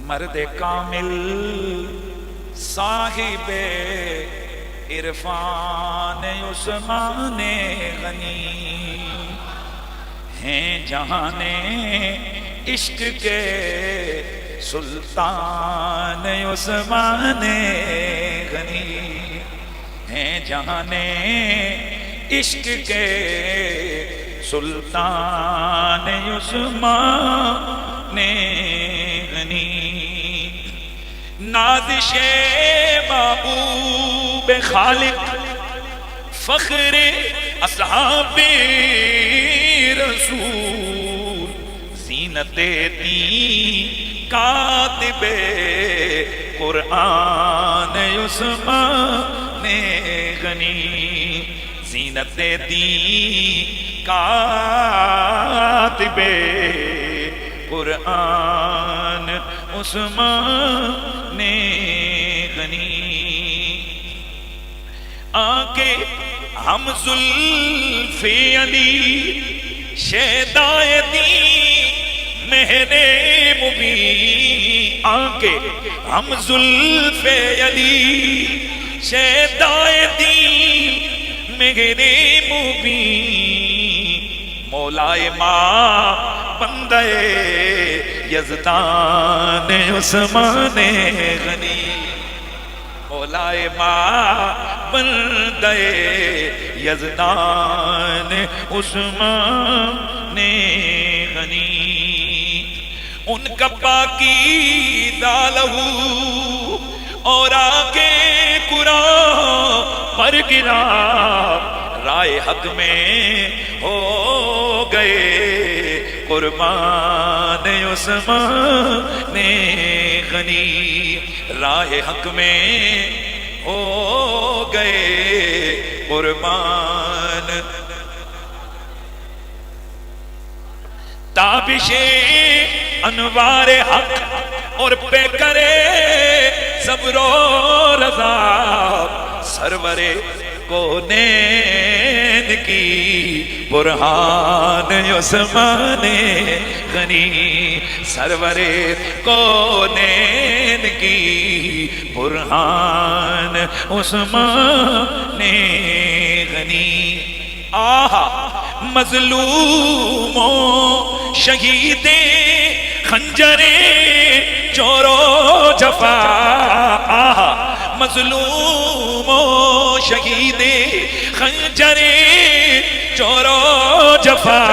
مرد کامل صاحب عرفان عثمان غنی ہیں جہان عشق کے سلطان عثمان غنی ہیں جہان عشق کے سلطان عثمان غنی نازش محبوب خالق فخر اصحاب رسول زینت دین کاتب قرآن عثمان غنی زینت دین کاتب قرآن عثمان غنی آنکہ ہم زلف علی شیدائے دین مہر مبین آنکہ ہم زلف علی شیدائے دین مہر مبین مولائے ماں بندے یزدان عثمان غنی مولائے ماں بندے یزدان عثمان غنی ان کا پاکیزہ لہو اور آگے قرآن پر گرا رائے حق میں ہو گئے قربان عثمان غنی راہ حق میں ہو گئے قربان تابش انوار حق اور پہ کرے صبر و رضا سرور کونین کی برہان عثمان غنی سرور کونین کی برہان عثمان غنی آہا مظلوموں شہید خنجر چور و جفا آہا مظلوموں شہید خنجر چور و جفا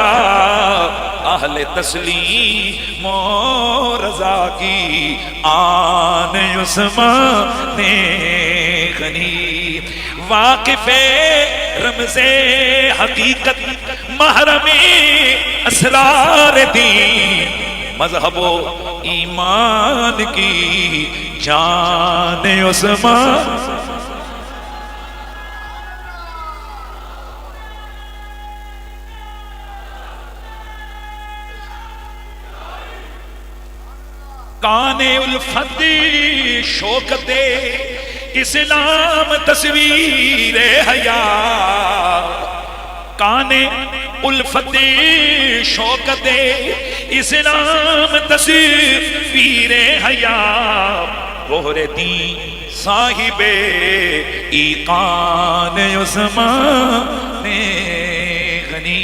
اہل تسلیم و رضا کی آن عثمان غنی واقف رمز حقیقت محرم اسرار دین مذہب و ایمان کی جان عثمان کان الفت شوکت اسلام تصویر حیا کان الفت شوکت اسلام تصویر حیا گوہر دین صاحب ایقان عثمان غنی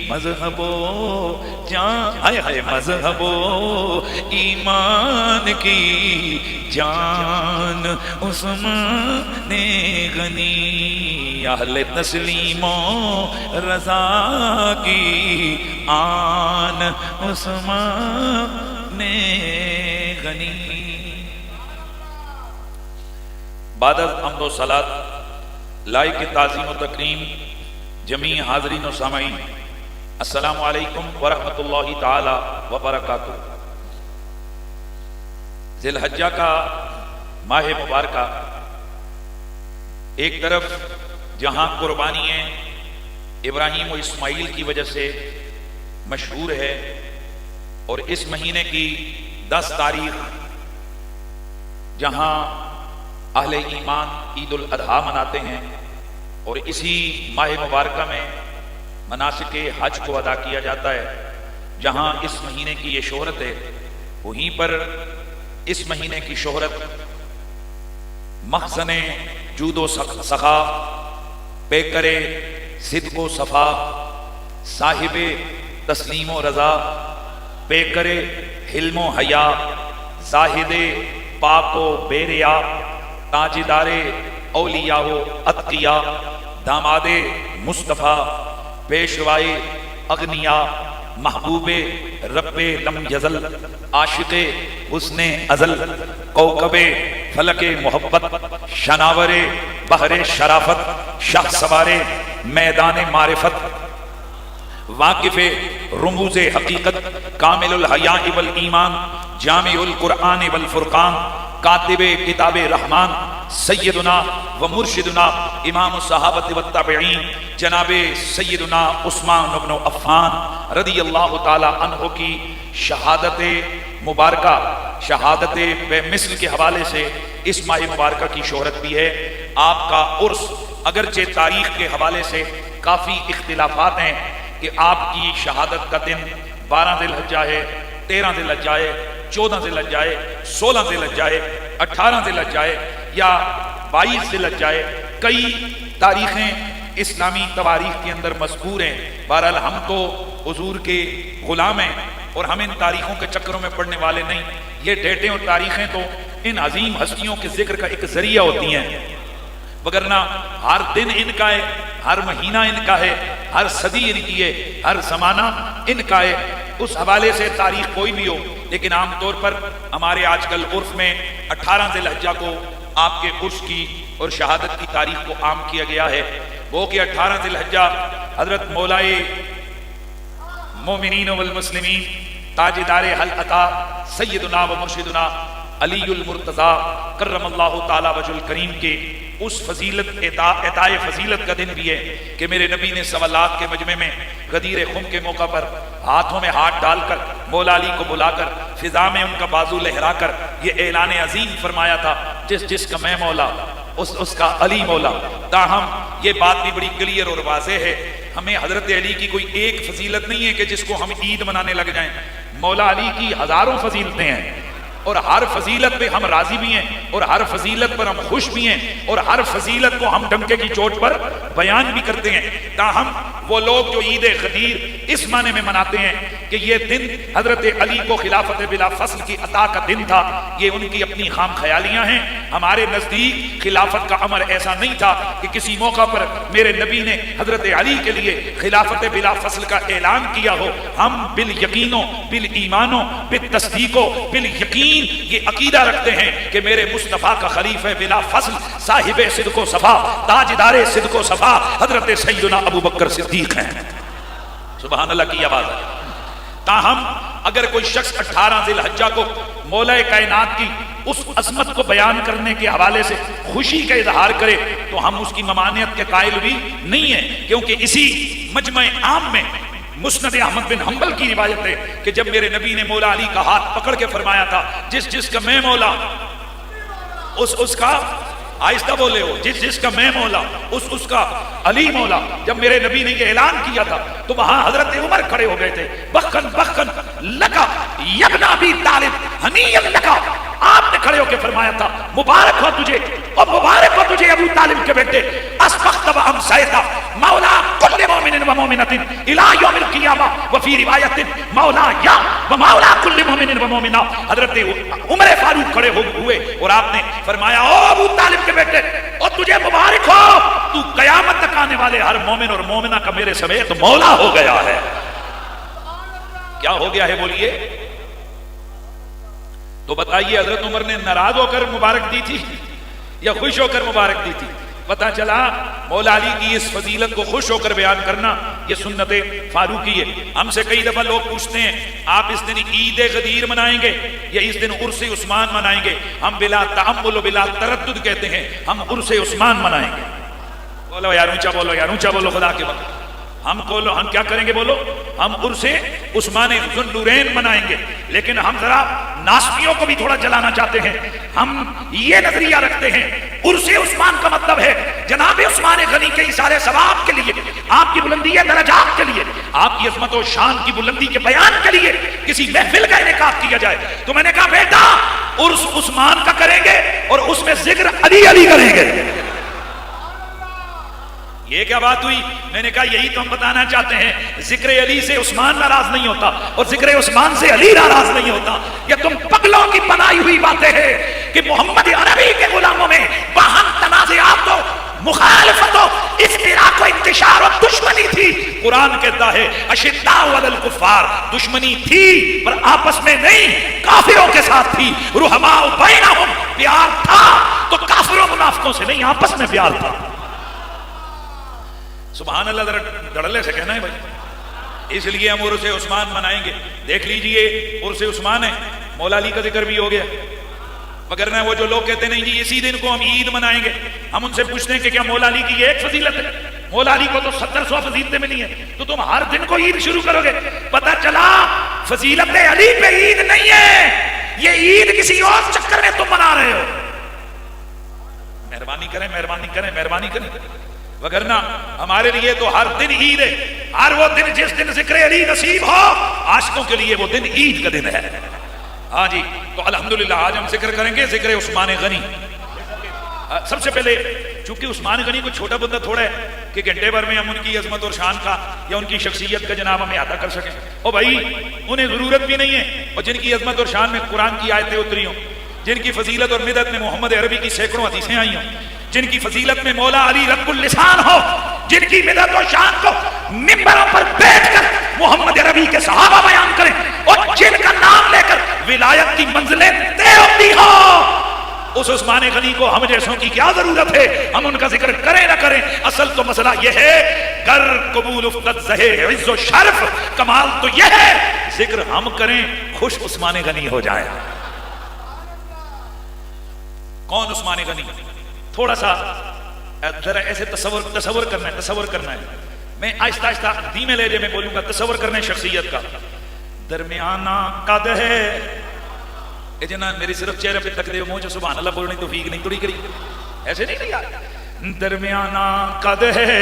مذہب و جان ہائے مذہب و ایمان کی جان عثمان غنی اہل تسلیم و رضا کی آن عثمان غنی بعد از حمد و صلات لائق تعظیم و تکریم جمیع حاضرین و سامعین السلام علیکم ورحمۃ اللہ تعالی وبرکاتہ ذی الحجہ کا ماہ مبارکہ ایک طرف جہاں قربانیاں ابراہیم و اسماعیل کی وجہ سے مشہور ہے اور اس مہینے کی 10 تاریخ جہاں اہل ایمان عید الاضحیٰ مناتے ہیں اور اسی ماہ مبارکہ میں مناسک حج کو ادا کیا جاتا ہے، جہاں اس مہینے کی یہ شہرت ہے وہیں پر اس مہینے کی شہرت مخزن جود و سخا، پیکر صدق و صفا، صاحب تسلیم و رضا، پیکر حلم و حیا، زاہد پاک و بیریا، تاجدار اولیاء و اتقیا، داماد مصطفیٰ، پیشوائے اغنیا، محبوب رب لم یزل، عاشق حسن ازل، کوکب فلک محبت، شناور بحر شرافت، شاہ سوار میدان معرفت، واقف رموز حقیقت، کامل الحیاء والایمان، جامع القرآن والفرقان، کاتب کتاب رحمان، سیدنا و مرشدنا امام الصحابۃ والتابعین جناب سیدنا عثمان بن عفان رضی اللہ تعالی عنہ کی شہادت مبارکہ، شہادت بے مثل کے حوالے سے اس ماہ مبارکہ کی شہرت بھی ہے۔ آپ کا عرس اگرچہ تاریخ کے حوالے سے کافی اختلافات ہیں کہ آپ کی شہادت کا دن 12 ذی الحجہ ہے، 13 ذی الحجہ ہے، 14 ذی الحجہ ہے، 16 ذی الحجہ ہے، 18 ذی الحجہ ہے یا 22 ذی الحجہ ہے۔ کئی تاریخیں اسلامی تواریخ کے اندر مذکور ہیں۔ بہرحال ہم تو حضور کے غلام ہیں اور ہم ان تاریخوں کے چکروں میں پڑنے والے نہیں۔ یہ ڈیٹیں اور تاریخیں تو ان عظیم ہستیوں کے ذکر کا ایک ذریعہ ہوتی ہیں، وگرنہ ہر دن ان کا ہے، ہر مہینہ ان کا ہے، ہر صدی ان کی ہے، ہر زمانہ ان کا ہے۔ اس حوالے سے تاریخ کوئی بھی ہو، لیکن عام طور پر ہمارے آج کل عرف میں 18 ذی الحجہ کو آپ کے عرس کی اور شہادت کی تاریخ کو عام کیا گیا ہے۔ وہ کہ 18 ذی الحجہ حضرت مولائے مومنین والمسلمین تاجدار حل عطا سیدنا و مرشدنا علی المرتضیٰ کرم اللہ تعالی وجہ الکریم کے اس فضیلت عطاء فضیلت کا دن بھی ہے کہ میرے نبی نے سوالات کے مجمع میں غدیر خم کے موقع پر ہاتھوں میں ہاتھ ڈال کر مولا علی کو بلا کر فضا میں ان کا بازو لہرا کر یہ اعلان عظیم فرمایا تھا، جس کا میں مولا اس کا علی مولا۔ تاہم یہ بات بھی بڑی کلیئر اور واضح ہے، ہمیں حضرت علی کی کوئی ایک فضیلت نہیں ہے کہ جس کو ہم عید منانے لگ جائیں۔ مولا علی کی ہزاروں فضیلتیں ہیں اور ہر فضیلت پہ ہم راضی بھی ہیں اور ہر فضیلت پر ہم خوش بھی ہیں اور ہر فضیلت کو ہم ڈنکے کی چوٹ پر بیان بھی کرتے ہیں۔ تاہم وہ لوگ جو عید غدیر اس معنی میں مناتے ہیں کہ یہ دن حضرت علی کو خلافت بلا فصل کی عطا کا دن تھا، یہ ان کی اپنی خام خیالیاں ہیں۔ ہمارے نزدیک خلافت کا امر ایسا نہیں تھا کہ کسی موقع پر میرے نبی نے حضرت علی کے لیے خلافت بلا فصل کا اعلان کیا ہو۔ ہم بالیقینوں بالایمانوں بالتصدیقوں بالیقین یہ عقیدہ رکھتے ہیں کہ میرے مصطفیٰ کا خلیفہ بلا فصل صاحب صدق و صفا تاجدار صدق و صفا حضرت سیدنا ابو بکر صدیق ہیں۔ سبحان اللہ کی آواز ہے۔ تاہم اگر کوئی شخص 18 ذی الحجہ کو مولا کائنات کی اس عظمت کو بیان کرنے کے حوالے سے خوشی کا اظہار کرے تو ہم اس کی ممانعت کے قائل بھی نہیں ہیں، کیونکہ اسی مجمع عام میں مسند احمد بن حنبل کی روایت ہے کہ جب میرے نبی نے مولا علی کا ہاتھ پکڑ کے فرمایا تھا جس کا میں مولا اس کا آہستہ بولے ہو، جس کا میں مولا اس کا علی مولا، جب میرے نبی نے یہ اعلان کیا تھا تو وہاں حضرت عمر کھڑے ہو گئے تھے۔ بخن بخن لکا یبن ابی طالب ہنیئا لکا، آپ نے کھڑے ہو کے فرمایا تھا مبارک ہو تجھے اور مبارک ہو تجھے ابو طالب کے بیٹے، اسبقت و امسیت مولا کل مومن و مومنۃ الی یوم القیامہ، وفی روایت مولا یا و مولا کل مومن و مومنہ۔ حضرت عمر فاروق کھڑے ہوئے اور آپ نے فرمایا او ابو طالب کے بیٹے اور تجھے مبارک ہو، تو قیامت تک آنے والے ہر مومن اور مومنہ کا میرے سمیت مولا ہو گیا ہے۔ کیا ہو گیا ہے بولیے؟ تو بتائیے حضرت عمر نے ناراض ہو کر مبارک دی تھی یا خوش ہو کر مبارک دی تھی؟ پتہ چلا مولا علی کی اس فضیلت کو خوش ہو کر بیان کرنا یہ سنت فاروقی ہے۔ ہم سے کئی دفعہ لوگ پوچھتے ہیں آپ اس دن عید غدیر منائیں گے یا اس دن عرس عثمان منائیں گے؟ ہم بلا تأمل و بلا تردد کہتے ہیں ہم عرس عثمان منائیں گے۔ بولو یار اونچا بولو، یار اونچا بولو خدا کے وقت۔ ہم کیا کریں گے بولو؟ ہم عرس عثمان ذو النورین منائیں گے، لیکن ہم ذرا ناسبیوں کو بھی تھوڑا جلانا چاہتے ہیں۔ ہم یہ نظریہ رکھتے ہیں عرس عثمان کا مطلب ہے جناب عثمان غنی کے اثارے ثواب کے لیے، آپ کی بلندی درجات کے لیے، آپ کی عظمت و شان کی بلندی کے بیان کے لیے کسی محفل کا انعقاد کیا جائے۔ تو میں نے کہا بیٹا عرس عثمان کا کریں گے اور اس میں ذکر علی علی کریں گے۔ یہ کیا بات ہوئی؟ میں نے کہا یہی تو ہم بتانا چاہتے ہیں، ذکر علی سے عثمان ناراض نہیں ہوتا اور ذکر عثمان سے علی ناراض نہیں ہوتا۔ یہ تم پگلوں کی بنائی ہوئی باتیں ہیں کہ محمد عربی کے غلاموں میں باہم تنازعات و مخالفت و افتراق و انتشار و دشمنی تھی۔ قرآن کہتا ہے اشداء علی الکفار، دشمنی تھی پر آپس میں نہیں، کافروں کے ساتھ تھی۔ رحماء بینہم، پیار تھا تو کافروں منافقوں سے نہیں، آپس میں پیار تھا۔ سبحان اللہ، ذرا دڑلے سے کہنا ہے بھائی۔ اس لیے ہم عرس عثمان منائیں گے۔ دیکھ لیجئے عرس عثمان ہے، مولا علی کا ذکر بھی ہو گیا، وگرنہ وہ جو لوگ کہتے نہیں جی اسی دن کو ہم عید منائیں گے، ہم ان سے پوچھتے ہیں کہ کیا مولا علی کی یہ ایک فضیلت ہے؟ مولا علی کو تو 700 فضیلتیں ملی ہیں، تو تم ہر دن کو عید شروع کرو گے؟ پتہ چلا فضیلت علی پہ عید نہیں ہے، یہ عید کسی اور چکر میں تم منا رہے ہو۔ مہربانی کریں، مہربانی کریں، مہربانی کریں، وگرنہ ہمارے لیے تو ہر دن عید ہے۔ ہر وہ دن جس دن ذکر علی نصیب ہو، عاشقوں کے لیے وہ دن عید کا دن ہے۔ ہاں جی، تو الحمدللہ آج ہم ذکر کریں گے ذکر عثمان غنی۔ سب سے پہلے چونکہ عثمان غنی کو چھوٹا بندہ تھوڑا ہے کہ گھنٹے بھر میں ہم ان کی عظمت اور شان کا یا ان کی شخصیت کا جناب ہمیں احاطہ کر سکیں، اور بھائی انہیں ضرورت بھی نہیں ہے، اور جن کی عظمت اور شان میں قرآن کی آیتیں اتری ہوں، جن کی فضیلت اور مدد میں محمد عربی کی سینکڑوں حدیثیں آئی ہوں، جن کی فضیلت میں مولا علی رب اللسان ہو، جن کی مدد و شان کو منبروں پر بیٹھ کر محمد عربی کے صحابہ بیان کریں، اور جن کا نام لے کر ولایت کی منزلیں طے ہوتی ہو، اس عثمان غنی کو ہم جیسوں کی کیا ضرورت ہے؟ ہم ان کا ذکر کریں نہ کریں، اصل تو مسئلہ یہ ہے گر قبول افتد زہے عز و شرف، کمال تو یہ ہے ذکر ہم کریں خوش عثمان غنی ہو جائے۔ کون عثمان غنی؟ تھوڑا سا ذرا ایسے تصور کرنا ہے، میں آہستہ آہستہ دھیمے لہجے میں بولوں گا، تصور کرنا ہے شخصیت کا۔ درمیانہ قد ہے، اے جناب میری صرف چہرے پہ تک دے، مجھے سبحان اللہ بولنے توفیق نہیں توڑی کری، ایسے نہیں یار۔ درمیانہ قد ہے،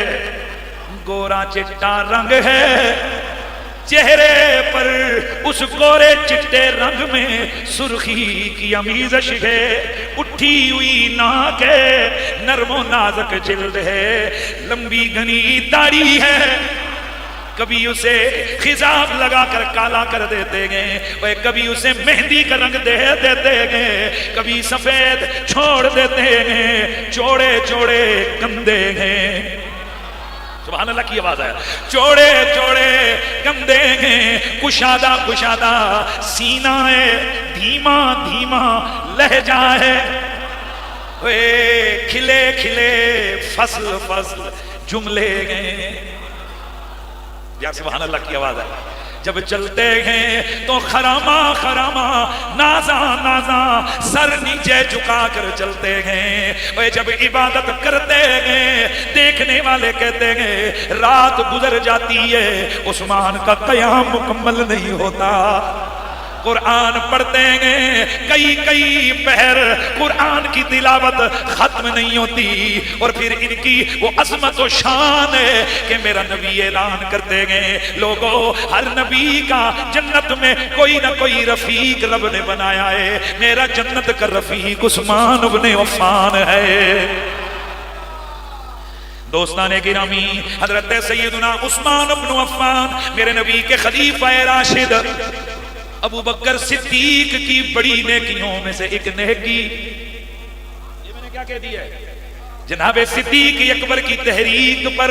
گورا چٹا رنگ ہے، چہرے پر اس گورے چٹے رنگ میں سرخی کی امیزش ہے، اٹھی ہوئی ناک ہے، نرم و نازک جلد ہے، لمبی گھنی داڑھی ہے، کبھی اسے خضاب لگا کر کالا کر دیتے گئے، کبھی اسے مہندی کا رنگ دے دیتے گئے، کبھی سفید چھوڑ دیتے گئے، چوڑے چوڑے کندھے ہیں، سبحان اللہ کی آواز ہے، چوڑے چوڑے کندھے ہیں، کشادہ کشادہ سینہ ہے، دھیما دھیما لہجہ ہے، کھلے کھلے فصل فصل جملے گئے، یا سبحان اللہ کی آواز ہے۔ جب چلتے ہیں تو خراما خراما نازا نازا سر نیچے جھکا کر چلتے ہیں، جب عبادت کرتے ہیں دیکھنے والے کہتے ہیں رات گزر جاتی ہے عثمان کا قیام مکمل نہیں ہوتا۔ قرآن پڑھتے ہیں کئی کئی پہر، قرآن کی تلاوت ختم نہیں ہوتی، اور پھر ان کی وہ عظمت و شان ہے کہ میرا نبی اعلان کرتے گئے لوگوں ہر نبی کا جنت میں کوئی نہ کوئی رفیق رب نے بنایا ہے، میرا جنت کا رفیق عثمان ابن عفان ہے۔ دوستان گرامی، حضرت سیدنا عثمان ابن عفان میرے نبی کے خلیفہ راشد ابو بکر صدیق کی بڑی نیکیوں میں سے ایک نیکی، یہ میں نے کیا کہہ دیا ہے، جناب صدیق اکبر کی تحریک پر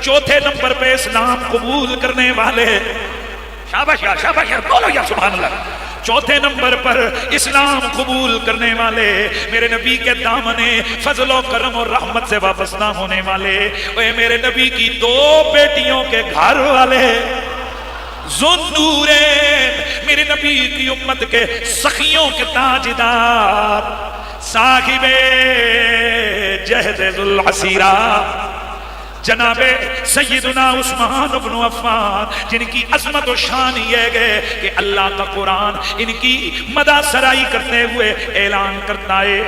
چوتھے نمبر پہ اسلام قبول کرنے والے، شاباش یا شاباش یا بولو یا سبحان اللہ، چوتھے نمبر پر اسلام قبول کرنے والے میرے نبی کے دامنے فضل و کرم اور رحمت سے واپس نہ ہونے والے، اے میرے نبی کی دو بیٹیوں کے گھر والے ذوالنورین، میرے نبی کی امت کے سخیوں کے تاجدار، صاحب جہد ذوالعسیرہ، جناب سیدنا عثمان بن عفان جن کی عظمت و شان یہ ہے کہ اللہ کا قرآن ان کی مدح سرائی کرتے ہوئے اعلان کرتا ہے.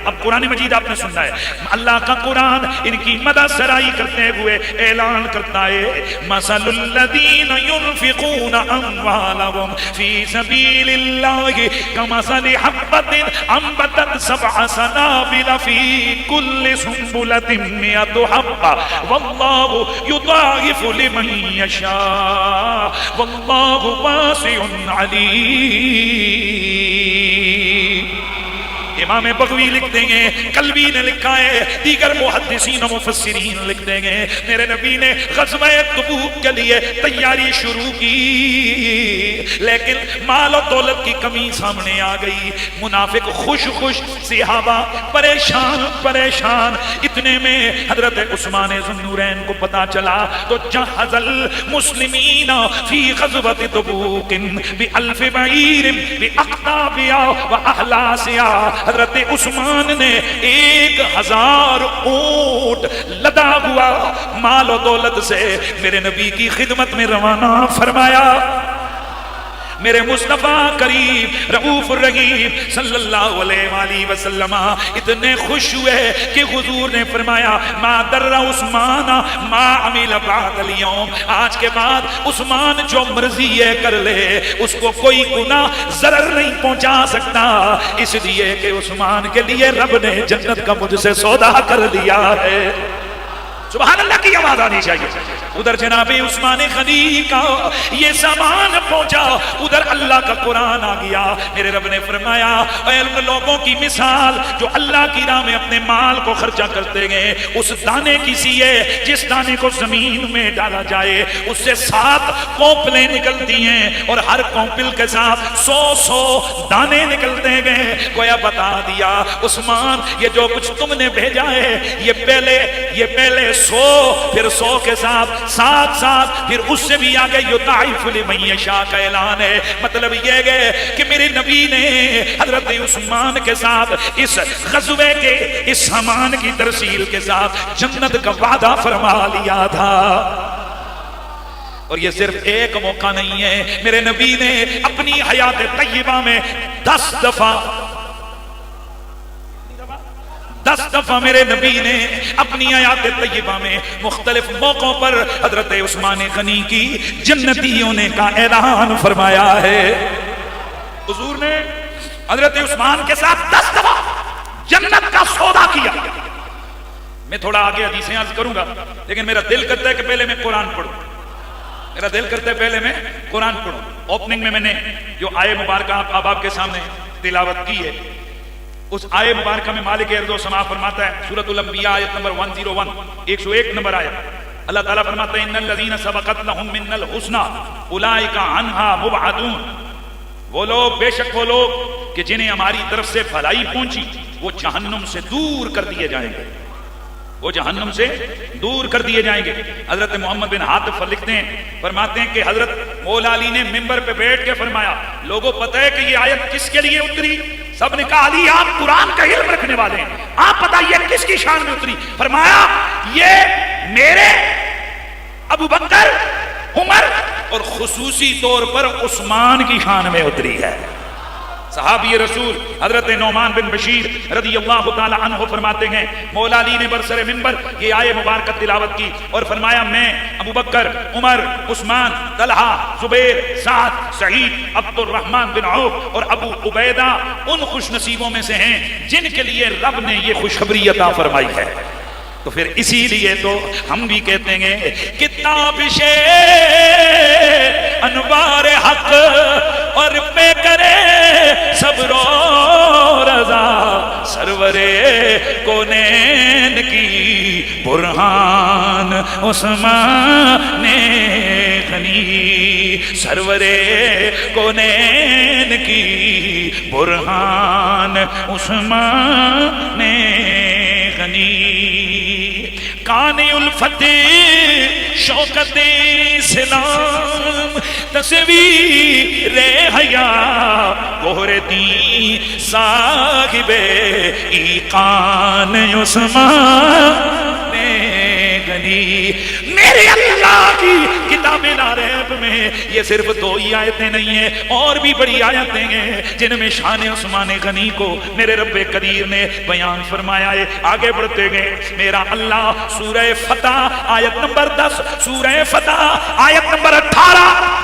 اب قرآن مجید آپ نے سننا ہے. اللہ کا قرآن ان کی مدح سرائی کرتے ہوئے اعلان کرتا ہے مثل الذین ينفقون اموالهم فی سبیل اللہ کمثل حبۃ انبتت سبع سنابل فی کل سنبلۃ مئۃ حبۃ واللہ یضاعف لمن یشاء واللہ واسع علیم. امام بغوی لکھتے ہیں، قلبی نے لکھا ہے، دیگر محدثین و مفسرین لکھتے ہیں میرے نبی نے غزوہ تبوک کے لیے تیاری شروع کی لیکن مال و دولت کی کمی سامنے آ گئی. منافق خوش صحابہ پریشان. اتنے میں حضرت عثمان ذوالنورین کو پتا چلا تو جہز المسلمین فی غزوہ تبوک بألف بعیر بأقطابها وأحلاسها. حضرت عثمان نے 1000 اونٹ لدا ہوا مال و دولت سے میرے نبی کی خدمت میں روانہ فرمایا. میرے مصطفیٰ کریم رؤوف الرحیم صلی اللہ علیہ وآلہ وسلم اتنے خوش ہوئے کہ حضور نے فرمایا ما در عثمان ما عمل بعد اليوم. آج کے بعد عثمان جو مرضی ہے کر لے اس کو کوئی گناہ ضرر نہیں پہنچا سکتا اس لیے کہ عثمان کے لیے رب نے جنت کا مجھ سے سودا کر دیا ہے. سبحان اللہ کی آواز آنی چاہیے. ادھر جناب عثمان غنی کا یہ سامان پہنچا ادھر اللہ کا قرآن آ گیا. میرے رب نے فرمایا اے ان لوگوں کی مثال جو اللہ کی راہ میں اپنے مال کو خرچہ کرتے گئے اس دانے کی سی ہے جس دانے کو زمین میں ڈالا جائے اس سے 7 کونپلیں نکلتی ہیں اور ہر کونپل کے ساتھ 100 دانے نکلتے گئے. گویا بتا دیا عثمان یہ جو کچھ تم نے بھیجا ہے یہ پہلے 100 پھر 100 کے ساتھ 7 پھر اس سے بھی آگے یضاعف لمن یشاء کا اعلان ہے. مطلب یہ ہے کہ میرے نبی نے حضرت عثمان کے ساتھ اس غزوے کے اس سامان کی ترسیل کے ساتھ جنت کا وعدہ فرما لیا تھا. اور یہ صرف ایک موقع نہیں ہے. میرے نبی نے اپنی حیات طیبہ میں 10 دفعہ میرے نبی نے اپنی آیات طیبہ میں مختلف موقعوں پر حضرت عثمان غنی کی جنتی ہونے کا اعلان فرمایا ہے. حضور نے حضرت عثمان کے ساتھ 10 دفعہ جنت کا سودا کیا. میں تھوڑا آگے حدیثیں عرض کروں گا لیکن میرا دل کرتا ہے کہ پہلے میں قرآن پڑھوں. اوپننگ میں نے جو آیے مبارکہ آپ کے سامنے تلاوت کی ہے اس آیے مبارکہ میں مالک ارض و سما فرماتا ہے سورۃ الانبیاء آیت نمبر 101 101 نمبر آیت اللہ تعالیٰ فرماتا ہے ان الذین سبقت لهم من الحسنى اولئک عنها مبعدون. وہ لوگ بے شک وہ لوگ کہ جنہیں ہماری طرف سے بھلائی پہنچی وہ جہنم سے دور کر دیے جائیں گے. حضرت محمد بن حاتف لکھتے ہیں فرماتے ہیں کہ حضرت مولا علی نے منبر پہ بیٹھ کے فرمایا لوگوں پتہ ہے کہ یہ آیت کس کے لیے اتری؟ سب نے کہا علی آپ قرآن کا علم رکھنے والے ہیں آپ بتائیے کس کی شان میں اتری؟ فرمایا یہ میرے ابو بکر عمر اور خصوصی طور پر عثمان کی شان میں اتری ہے. صحابی رسول حضرت نعمان بن بشیر رضی اللہ تعالی عنہ فرماتے ہیں مولا علی نے برسر منبر یہ آیے مبارکہ تلاوت کی اور فرمایا میں ابو بکر عمر عثمان طلحہ زبیر سعد سعید عبد الرحمن بن عوف اور ابو عبیدہ ان خوش نصیبوں میں سے ہیں جن کے لیے رب نے یہ خوشخبری عطا فرمائی ہے. تو پھر اسی لیے تو ہم بھی کہتے ہیں کتاب انوار حق اور پہ کرے صبر و رضا سرور کونین کی برہان عثمان غنی سرور کونین کی برہان عثمان غنی کانی الفتح شوکت اسلام تصویر حیا گہر دی صاحب ایقان عثمان غنی دی میرے اللہ کی کتاب لا ریب میں یہ صرف 2 ہی آیتیں نہیں ہیں، اور بھی بڑی آیتیں ہیں جن میں شان عثمان غنی کو میرے رب قدیر نے بیان فرمایا ہے۔ آگے بڑھتے گئے، میرا اللہ سورہ فتح آیت نمبر 10، سورہ فتح آیت نمبر 18،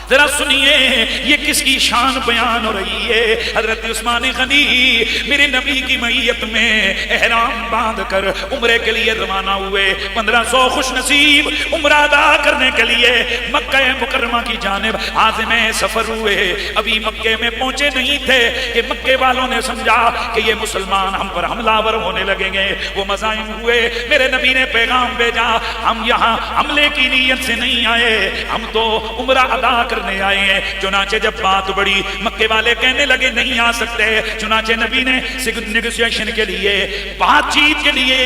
ذرا سنیے یہ کس کی شان بیان ہو رہی ہے۔ حضرت عثمان غنی میرے نبی کی معیت میں احرام باندھ کر عمرے کے لیے روانہ ہوئے، 1500 خوش نصیب عمرہ ادا کرنے کے لیے مکہ مکرمہ کی جانب عازم سفر ہوئے۔ ابھی مکے میں پہنچے نہیں تھے کہ مکے والوں نے سمجھا کہ یہ مسلمان ہم پر حملہ ور ہونے لگیں گے، وہ مزاحم ہوئے۔ میرے نبی نے پیغام بھیجا، ہم یہاں حملے کی نیت سے نہیں آئے، ہم تو عمرہ ادا کرنے آئے ہیں۔ چنانچہ جب بات بڑی مکے والے کہنے لگے نہیں آ سکتے، چنانچہ نبی نے نیگوسیشن کے لیے، بات چیت کے لیے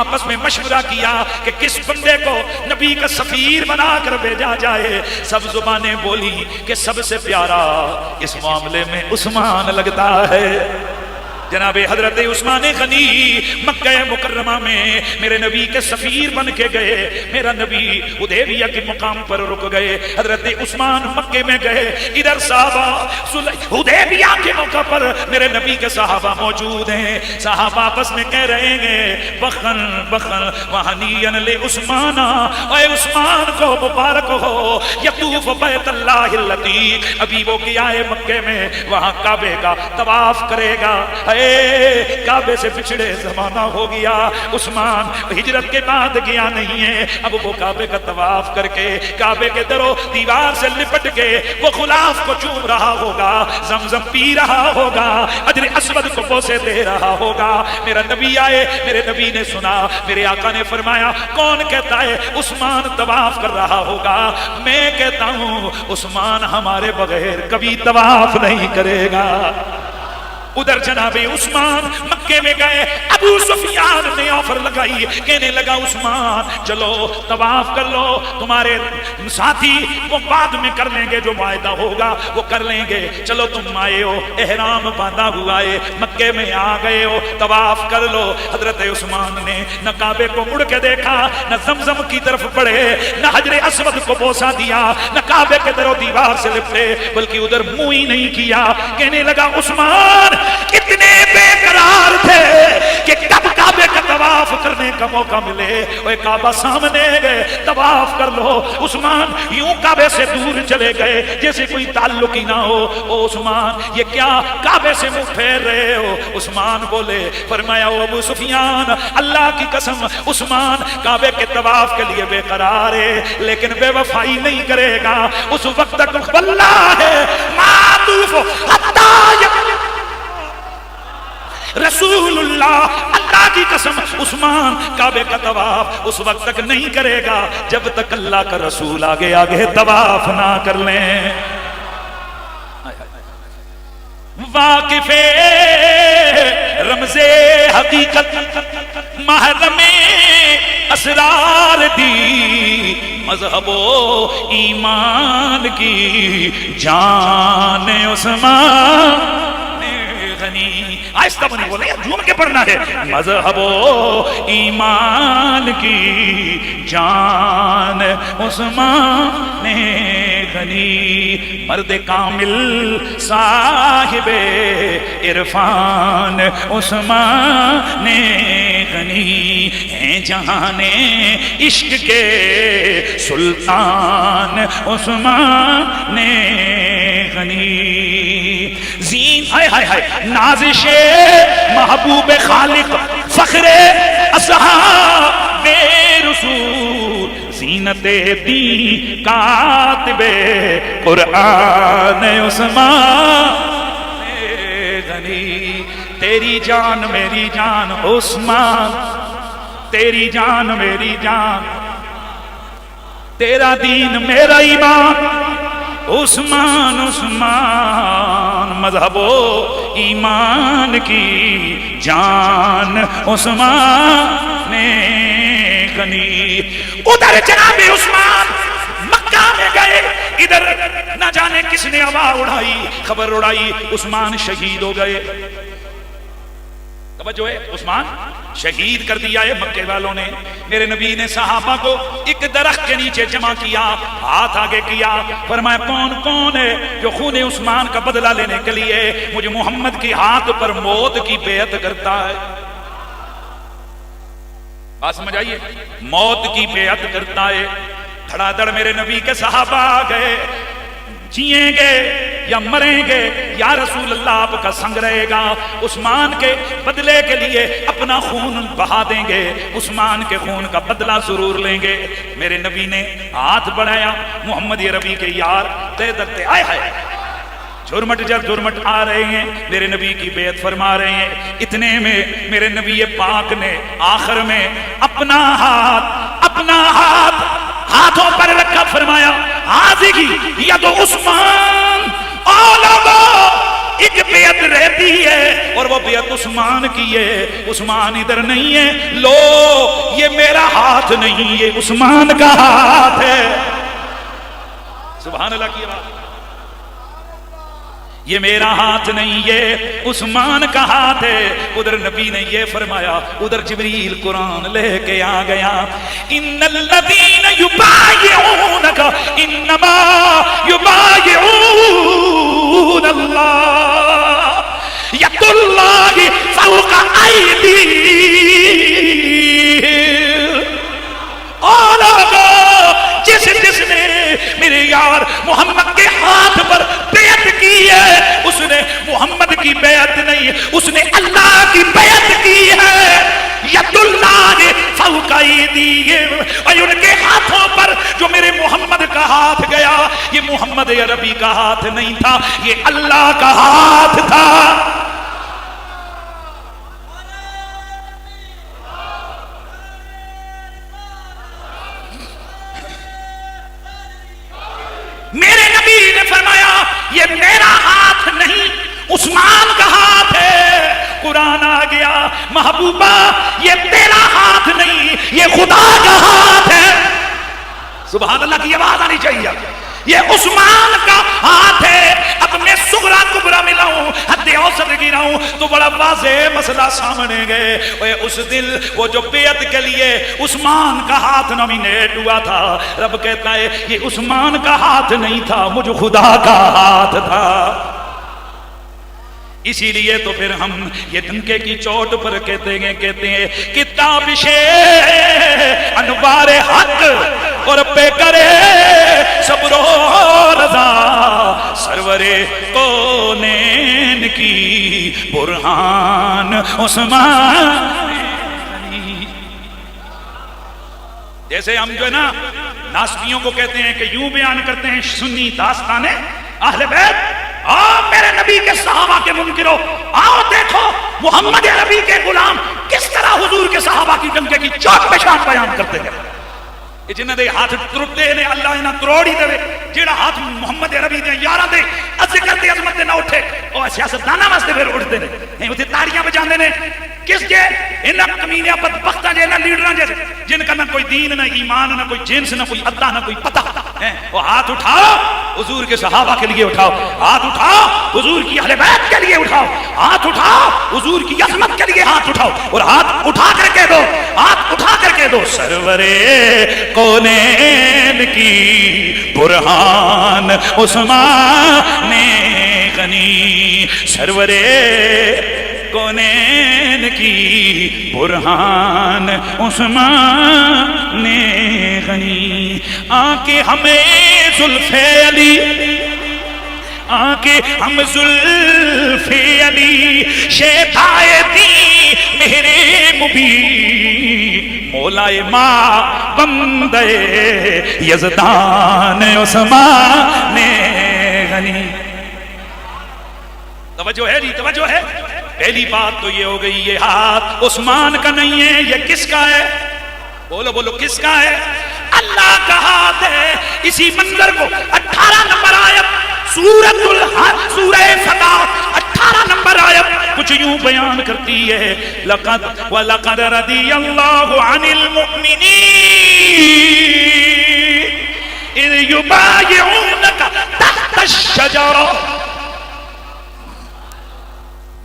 آپس میں مشورہ کیا کہ کس بندے کو نبی کا سفیر بنا کر بھیجا جائے۔ سب زبانیں بولی کہ سب سے پیارا اس معاملے میں عثمان لگتا ہے۔ جناب حضرت عثمان غنی مکہ مکرمہ میں میرے نبی کے سفیر بن کے گئے۔ میرا نبی حدیبیہ کے مقام پر رک گئے، حضرت عثمان مکے میں گئے، ادھر صحابہ حدیبیہ کے موقع پر میرے نبی کے صحابہ موجود ہیں۔ صحابہ آپس میں کہہ رہے ہیں بخن بخن وحنین لعثمان، اے عثمان کو مبارک ہو، یطوف بیت اللہ العتیق، ابھی وہ گیا ہے مکے میں، وہاں کعبے کا طواف کرے گا۔ کعبے سے پچھڑے زمانہ ہو گیا، عثمان ہجرت کے بعد گیا نہیں ہے، اب وہ کعبے کا طواف کر کے کعبے کے در و دیوار سے لپٹ کے وہ غلاف کو چوم رہا ہوگا، زمزم پی رہا ہوگا، حجر اسود کو بوسے دے رہا ہوگا۔ میرا نبی آئے، میرے نبی نے سنا، میرے آقا نے فرمایا کون کہتا ہے عثمان طواف کر رہا ہوگا؟ میں کہتا ہوں عثمان ہمارے بغیر کبھی طواف نہیں کرے گا۔ ادھر جناب عثمان مکے میں گئے، ابو سفیان نے آفر لگائی، کہنے لگا عثمان چلو طواف کر لو، تمہارے ساتھی وہ بعد میں کر لیں گے، جو معاہدہ ہوگا وہ کر لیں گے، چلو تم آئے ہو، احرام باندھا ہوا ہے، مکے میں آ گئے ہو، طواف کر لو۔ حضرت عثمان نے نہ کعبے کو مڑ کے دیکھا، نہ زمزم کی طرف پڑھے، نہ حجر اسود کو بوسا دیا، نہ کعبے کے در و دیوار سے لپٹے، بلکہ ادھر منہ ہی نہیں کیا۔ کہنے لگا عثمان اتنے بے قرار تھے کہ کب کعبے کا طواف کرنے کا موقع ملے، وہ کعبہ سامنے گئے، طواف کر لو۔ عثمان یوں کعبے سے دور چلے گئے جیسے کوئی تعلق ہی نہ ہو۔ او عثمان یہ کیا کعبے سے منہ پھیر رہے ہو؟ عثمان بولے، فرمایا او ابو سفیان اللہ کی قسم عثمان کعبے کے طواف کے لیے بے قرار ہے، لیکن بے وفائی نہیں کرے گا، اس وقت تک واللہ ہے معطوف حتی رسول اللہ، اللہ کی قسم عثمان کعبے کا طواف اس وقت تک نہیں کرے گا جب تک اللہ کا رسول آگے آگے طواف نہ کر لیں۔ واقف رمز حقیقت محرم اسرار دی، مذہب و ایمان کی جان عثمان غنی۔ آہستہ بنی بولے، جھوم کے پڑھنا ہے۔ مذہب و ایمان کی جان عثمان غنی، مرد کامل صاحب عرفان عثمان غنی، ہیں جہان عشق کے سلطان عثمان غنی، زین ہائے ہائے ہائے نازش محبوب خالق، فخر اصحاب رسول، زینت دین کاتب قرآن عثمان غنی۔ تیری جان میری جان عثمان، تیری جان میری جان، تیرا دین میرا ایمان عثمان عثمان، مذہب و ایمان کی جان عثمان غنی۔ ادھر جناب عثمان مکہ میں گئے، ادھر نہ جانے کس نے ہوا اڑائی، خبر اڑائی عثمان شہید ہو گئے۔ توجہ ہے، عثمان شہید کر دیا ہے مکے والوں نے. میرے نبی نے صحابہ کو ایک درخت کے نیچے جمع کیا، ہاتھ آگے کیا، فرمایا کون ہے جو خون عثمان کا بدلہ لینے کے لیے مجھے محمد کی ہاتھ پر موت کی بیعت کرتا ہے. بات سمجھ آئیے، موت کی بیعت کرتا ہے. دھڑا دھڑ میرے نبی کے صحابہ آ گئے، جیئیں گے یا مریں گے یا رسول اللہ آپ کا سنگ رہے گا، عثمان کے بدلے کے لیے اپنا خون بہا دیں گے، عثمان کے خون کا بدلہ ضرور لیں گے. میرے نبی نے ہاتھ بڑھایا، محمد عربی کے یار تے درتے آئے ہائے جھرمٹ آ رہے ہیں، میرے نبی کی بیعت فرما رہے ہیں. اتنے میں میرے نبی پاک نے آخر میں اپنا ہاتھ ہاتھوں پر رکھا، فرمایا حاضی ید عثمان، ایک بیعت رہتی ہے اور وہ بیعت عثمان کی ہے. عثمان ادھر نہیں ہے، لو یہ میرا ہاتھ نہیں، یہ عثمان کا ہاتھ ہے. سبحان اللہ کی بات، یہ میرا ہاتھ نہیں، یہ عثمان کا ہاتھ ہے. ادھر نبی نے یہ فرمایا، ادھر جبریل قرآن لے کے آ گیا. ان الذین یبایعونک انما یبایعون اللہ ید اللہ فوق ایدیہم. جس نے میرے یار محمد کے ہاتھ پر بیعت کی ہے، اس نے محمد کی بیعت نہیں، اس نے اللہ کی بیعت کی ہے. ید اللہ فوق ایدیہم، اور ان کے ہاتھوں پر جو میرے محمد کا ہاتھ گیا، یہ محمد عربی کا ہاتھ نہیں تھا، یہ اللہ کا ہاتھ تھا. میرے نبی نے فرمایا یہ میرا ہاتھ نہیں، عثمان کا ہاتھ ہے. قرآن آ گیا، محبوبہ یہ تیرا ہاتھ نہیں، یہ خدا کا ہاتھ ہے. سبحان اللہ کی آواز آنی چاہیے. یہ عثمان کا ہاتھ ہے. اب میں صغرا کبرا ملاؤں، حد اوسط گراؤں تو بڑا واضح مسئلہ سامنے گئے. اس دل وہ جو بیعت کے لیے عثمان کا ہاتھ نامینیٹ ہوا تھا، رب کہتا ہے یہ عثمان کا ہاتھ نہیں تھا، مجھ خدا کا ہاتھ تھا. اسی لیے تو پھر ہم یہ دنکے کی چوٹ پر کہتے ہیں کتاب انوار حق اور پہ کرے صبر و رضا، سرور کونین کی برہان عثمان. جیسے ہم جو ہے نا ناسبیوں کو کہتے ہیں کہ یوں بیان کرتے ہیں سنی داستان اہل بیت، آؤ میرے نبی کے صحابہ کے منکرو، آؤ دیکھو محمد عربی کے غلام کس طرح حضور کے صحابہ کی ڈنکے کی چوٹ پہ شان بیان کرتے ہیں. جنہیں دے ہاتھ ٹرٹے نے اللہ انہاں تروڑی دے، جیڑا ہاتھ محمد عربی دے یاراں دے ذکر تے عظمت دے نہ اٹھے او سیاستداناں واسطے پھر اٹھتے نے، اوتے تاڑیاں بجاندے نے. کس جے انہاں کمینیاں بدبختاں جے انہاں لیڈراں جے جن کا نہ کوئی دین نہ ایمان نہ کوئی جنس نہ کوئی عطا نہ کوئی پتہ. وہ ہاتھ اٹھاؤ حضور کے صحابہ کے لیے اٹھاؤ، ہاتھ اٹھاؤ حضور کی اہل بیت کے لیے اٹھاؤ، ہاتھ اٹھاؤ حضور کی عظمت کے لیے ہاتھ اٹھاؤ، اور ہاتھ اٹھا کر کہہ دو، ہاتھ اٹھا کر کہہ دو سرورے کونین کی برہان عثمان غنی، سرورے کونین کی برہان عثمان غنی. آنکہ ہمیں زلف علی، آنکہ ہم زلف علی شیدائے دی میرے مبین، مولائے ماں بندے یزدان عثمان غنی. توجہ ہے جی، توجہ ہے. پہلی بات تو یہ ہو گئی یہ ہاتھ عثمان کا نہیں ہے، یہ کس کا ہے؟ بولو بولو کس کا ہے؟ اللہ کا ہاتھ ہے. اسی منظر کو 18 نمبر آیت سورہ فتح 18 نمبر آیت کچھ یوں بیان کرتی ہے، لقد وَلَقَدْ رَضِيَ اللَّهُ عَنِ الْمُؤْمِنِينَ إِذْ يُبَايِعُونَكَ تَحْتَ الشَّجَرَةِ.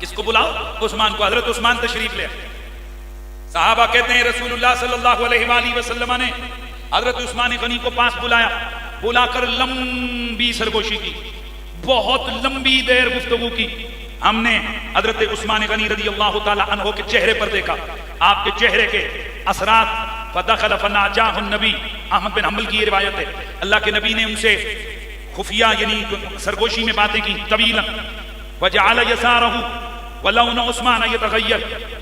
کس کو بلاؤ؟ عثمان کو. حضرت عثمان تشریف لے. صحابہ کہتے ہیں رسول اللہ صلی اللہ علیہ وآلہ وسلم نے حضرت عثمان غنی کو پاس بلایا, بلا کر لمبی سرگوشی کی, بہت لمبی دیر گفتگو کی. ہم نے حضرت عثمان غنی رضی اللہ تعالی عنہ کے چہرے پر دیکھا, آپ کے چہرے کے اثرات. فدخل فناجاہ النبی, احمد بن حنبل کی یہ روایت ہے, اللہ کے نبی نے ان سے خفیہ یعنی سرگوشی میں باتیں کی طویلا. وجعل یسارہ ولون عثمان یتغیر,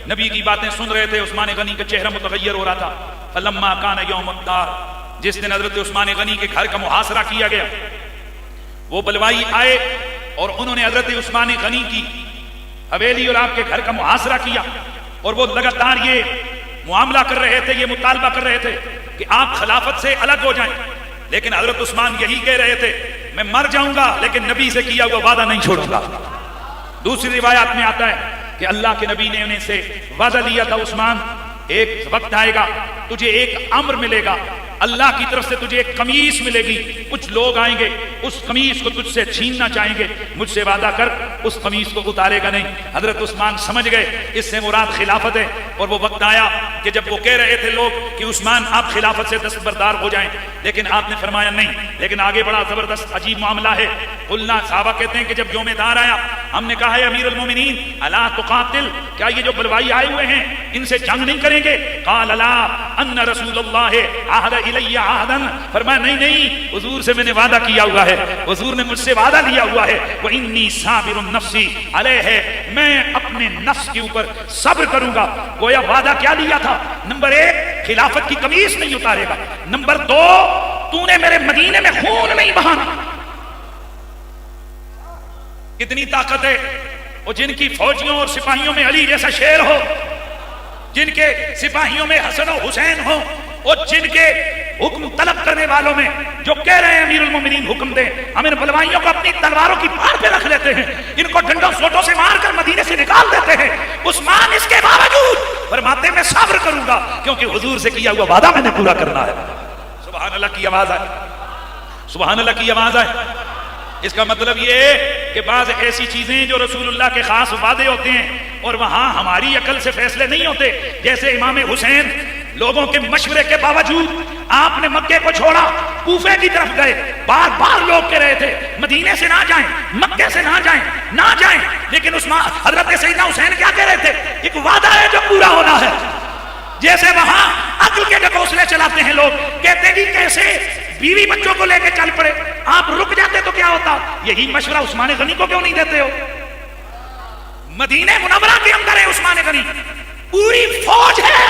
نبی کی باتیں سن رہے تھے, عثمان غنی کا چہرہ متغیر ہو رہا تھا. فلما کان یوم الدار, جس دن حضرت عثمان غنی کے گھر کا محاصرہ کیا گیا, وہ بلوائی آئے اور انہوں نے حضرت عثمان غنی کی حویلی اور آپ کے گھر کا محاصرہ کیا, اور وہ لگاتار یہ معاملہ کر رہے تھے, یہ مطالبہ کر رہے تھے کہ آپ خلافت سے الگ ہو جائیں. لیکن حضرت عثمان یہی کہہ رہے تھے میں مر جاؤں گا لیکن نبی سے کیا ہوا وعدہ نہیں چھوڑوں گا. دوسری روایات میں آتا ہے کہ اللہ کے نبی نے انہیں سے وعدہ لیا تھا, عثمان ایک وقت آئے گا تجھے ایک امر ملے گا, اللہ کی طرف سے تجھے ایک قمیص ملے گی, کچھ لوگ آئیں گے اس قمیص کو تجھ سے چھیننا چاہیں گے, مجھ سے وعدہ کر اس قمیص کو اتارے گا نہیں. حضرت عثمان سمجھ گئے اس سے مراد خلافت ہے, اور وہ وقت آیا کہ جب وہ کہہ رہے تھے لوگ کہ عثمان آپ خلافت سے دستبردار ہو جائیں, لیکن آپ نے فرمایا نہیں. لیکن آگے بڑا زبردست عجیب معاملہ ہے. قلنا, صحابہ کہتے ہیں کہ جب یوم دار آیا ہم نے کہا ہے امیر المومنین الا تقاتل, کیا یہ جو بلوائی آئے ہوئے ہیں ان سے جنگ نہیں کریں گے؟ قال لا ان رسول اللہ عہد الی عہدا, فرمایا نہیں نہیں, حضور سے میں نے وعدہ کیا ہوا ہے, حضور نے مجھ سے وعدہ لیا ہوا ہے. وانی صابر نفسی علیہ, میں اپنے نفس کے اوپر صبر کروں گا. گویا وعدہ کیا لیا تھا؟ نمبر 1 خلافت کی قمیص نہیں اتارے گا, نمبر 2 تو نے میرے مدینے میں خون نہیں بہانا. کتنی طاقت ہے, اور جن کی فوجیوں اور سپاہیوں میں علی جیسا شیر ہو, جن کے سپاہیوں میں حسن و حسین ہو, اور جن کے حکم طلب کرنے والوں میں جو کہہ رہے ہیں امیر المومنین حکم دیں, ہم ان بلوائیوں کو اپنی تلواروں کی پھاڑ پہ رکھ لیتے ہیں, ان کو ڈنڈوں سوٹوں سے مار کر مدینے سے نکال دیتے ہیں. عثمان اس کے باوجود فرماتے میں صبر کروں گا کیونکہ حضور سے کیا ہوا وعدہ میں نے پورا کرنا ہے. سبحان اللہ کی آواز آئے, سبحان اللہ کی آواز آئے. اس کا مطلب یہ ہے کہ بعض ایسی چیزیں جو رسول اللہ کے خاص وعدے ہوتے ہیں اور وہاں ہماری عقل سے فیصلے نہیں ہوتے, جیسے امام حسین لوگوں کے مشورے کے باوجود آپ نے مکے کو چھوڑا, کوفے کی طرف گئے. بار بار لوگ کہہ رہے تھے مدینے سے نہ جائیں, مکے سے نہ جائیں, نہ جائیں, لیکن عثمان حضرت سیدنا حسین کیا کہہ رہے تھے؟ ایک وعدہ ہے جو پورا ہونا ہے. جیسے وہاں عقل کے ڈکوسلے چلاتے ہیں لوگ, کہتے ہیں کیسے بیوی بچوں کو لے کے چل پڑے, آپ رک جاتے تو کیا ہوتا. یہی مشورہ عثمان غنی کو کیوں نہیں دیتے ہو؟ مدینہ منورہ کے اندر ہے عثمان غنی, پوری فوج ہے,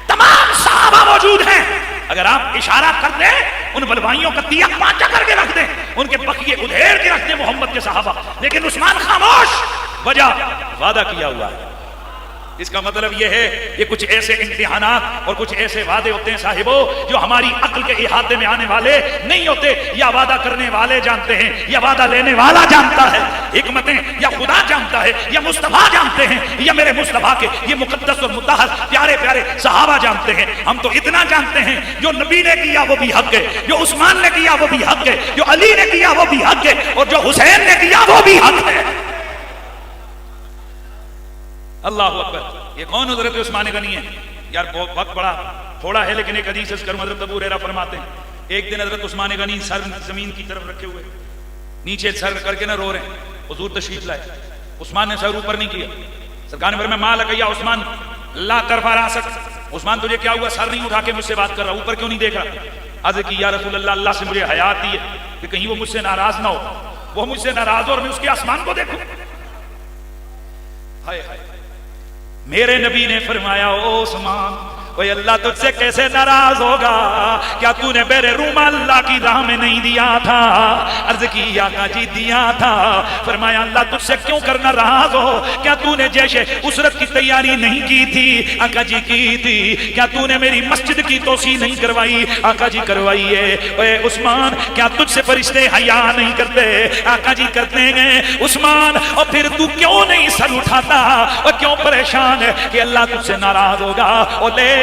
تمام صحابہ موجود ہیں. اگر آپ اشارہ کر دیں ان بلوائیوں کا دیا پانچا کر کے رکھ دیں, ان کے بقیے ادھیڑ کے رکھ دیں محمد کے صحابہ, لیکن عثمان خاموش. وجہ وعدہ کیا ہوا ہے. اس کا مطلب یہ ہے یہ کچھ ایسے امتحانات اور کچھ ایسے وعدے ہوتے ہیں صاحبوں جو ہماری عقل کے احاطے میں آنے والے نہیں ہوتے. یا وعدہ کرنے والے جانتے ہیں, یا وعدہ لینے والا جانتا ہے. حکمتیں یا خدا جانتا ہے, یا مصطفیٰ جانتے ہیں, یا میرے مصطفیٰ کے یہ مقدس اور مطہر پیارے پیارے صحابہ جانتے ہیں. ہم تو اتنا جانتے ہیں جو نبی نے کیا وہ بھی حق ہے, جو عثمان نے کیا وہ بھی حق ہے, جو علی نے کیا وہ بھی حق ہے, اور جو حسین نے کیا وہ بھی حق ہے. اللہ اکبر. یہ کون حضرت عثمان غنی ہے؟ یار وقت بڑا تھوڑا ہے لیکن ایک حدیث اس کرم حضرت ابو ہریرہ فرماتے ہیں ایک دن حضرت عثمان غنی سر زمین کی طرف رکھے ہوئے نیچے سر کر کے نہ رو رہے ہیں, حضور تشریف لائے. عثمان نے سر اوپر نہیں کیا. سرکار نے فرمایا ما لک یا عثمان لا ترفع راسک, عثمان تجھے کیا ہوا, سر نہیں اٹھا کے مجھ سے بات کر رہا, اوپر کیوں نہیں دیکھ رہا؟ عرض کی یا رسول اللہ, اللہ سے مجھے حیات دی ہے کہ کہیں وہ مجھ سے ناراض نہ ہو, وہ مجھ سے ناراض ہو اور میں اس کے آسمان کو دیکھوں. ہائے ہائے. میرے نبی نے فرمایا او عثمان, کوئی اللہ تجھ سے کیسے ناراض ہوگا, کیا تو نے بیر روم اللہ کی راہ میں نہیں دیا تھا؟ عرض کی آقا جی دیا تھا. فرمایا اللہ تجھ سے کیوں کر ناراض ہو, کیا تو نے جیش اسرت کی تیاری نہیں کی تھی؟ آقا جی کی تھی. کیا تو نے میری مسجد کی توسیع نہیں کروائی؟ آقا جی کروائی ہے. اے عثمان کیا تجھ سے فرشتے حیا نہیں کرتے؟ آقا جی کرتے ہیں. عثمان اور پھر تو کیوں نہیں سر اٹھاتا اور کیوں پریشان ہے کہ اللہ تجھ سے ناراض ہوگا؟ اور لے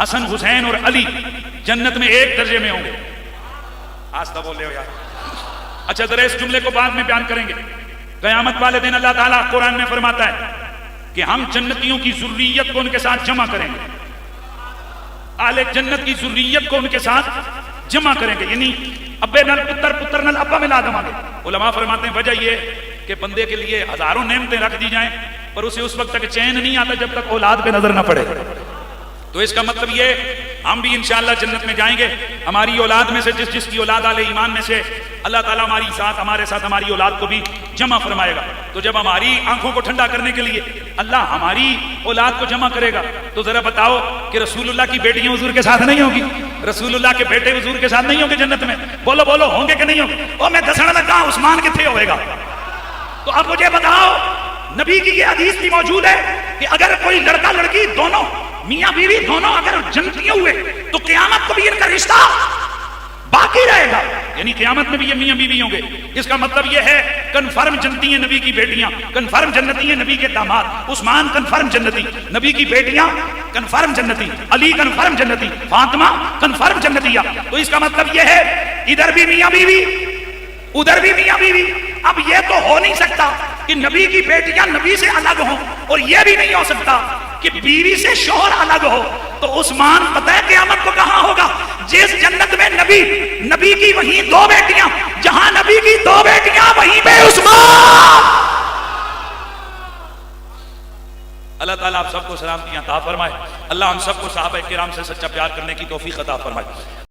حسن حسین اور علی جنت میں ایک درجے میں ہوں گے. آستہ بول رہے ہو یار. اچھا ذرا اس جملے کو بعد میں بیان کریں گے. قیامت والے دن اللہ تعالیٰ قرآن میں فرماتا ہے کہ ہم جنتیوں کی ذریت کو ان کے ساتھ جمع کریں گے. اہل جنت کی ذریت کو ان کے ساتھ جمع کریں گے، یعنی ابے نل پتر، پتر نل ابا میں لا دیں گے. علماء فرماتے ہیں وجہ یہ کہ بندے کے لیے ہزاروں نعمتیں رکھ دی جائیں پر اسے اس وقت تک چین نہیں آتا جب تک اولاد پہ نظر نہ پڑے. تو اس کا مطلب یہ ہم بھی انشاءاللہ جنت میں جائیں گے. ہماری اولاد میں سے جس کی اولاد اہل ایمان میں سے اللہ تعالیٰ ہمارے ساتھ ہماری اولاد کو بھی جمع فرمائے گا. تو جب ہماری آنکھوں کو ٹھنڈا کرنے کے لیے اللہ ہماری اولاد کو جمع کرے گا تو ذرا بتاؤ کہ رسول اللہ کی بیٹیاں حضور کے ساتھ نہیں ہوگی؟ رسول اللہ کے بیٹے حضور کے ساتھ نہیں ہوں گے جنت میں؟ بولو بولو ہوں گے کہ نہیں ہوں گے؟ اور میں دسنا لگا عثمان کتنے ہوئے گا؟ تو اب مجھے بتاؤ، نبی کی یہ حدیث بھی موجود ہے کہ اگر کوئی لڑکا لڑکی دونوں میاں بیوی دونوں اگر جنتی ہوئے تو قیامت کو بھی ان کا رشتہ باقی رہے گا، یعنی قیامت میں بھی یہ میاں بیوی ہوں گے. اس کا مطلب یہ ہے کنفرم جنتی ہیں نبی کی بیٹیاں، کنفرم جنتی ہیں نبی کے داماد. عثمان کنفرم جنتی، نبی کی بیٹیاں کنفرم جنتی، علی کنفرم جنتی، فاطمہ کنفرم جنتیہ. تو اس کا مطلب یہ ہے ادھر بھی میاں بیوی ادھر بھی میاں بیوی. اب یہ تو ہو نہیں سکتا کہ نبی کی بیٹیاں نبی سے الگ ہوں، اور یہ بھی نہیں ہو سکتا کہ بیوی سے شوہر الگ ہو. تو عثمان پتہ ہے قیامت کو کہاں ہوگا؟ جس جنت میں نبی کی وہیں دو بیٹیاں، جہاں نبی کی دو بیٹیاں وہیں پہ عثمان. اللہ تعالیٰ آپ سب کو سلامتیاں عطا فرمائے. اللہ ہم سب کو صحابہ کرام سے سچا پیار کرنے کی توفیق عطا فرمائے.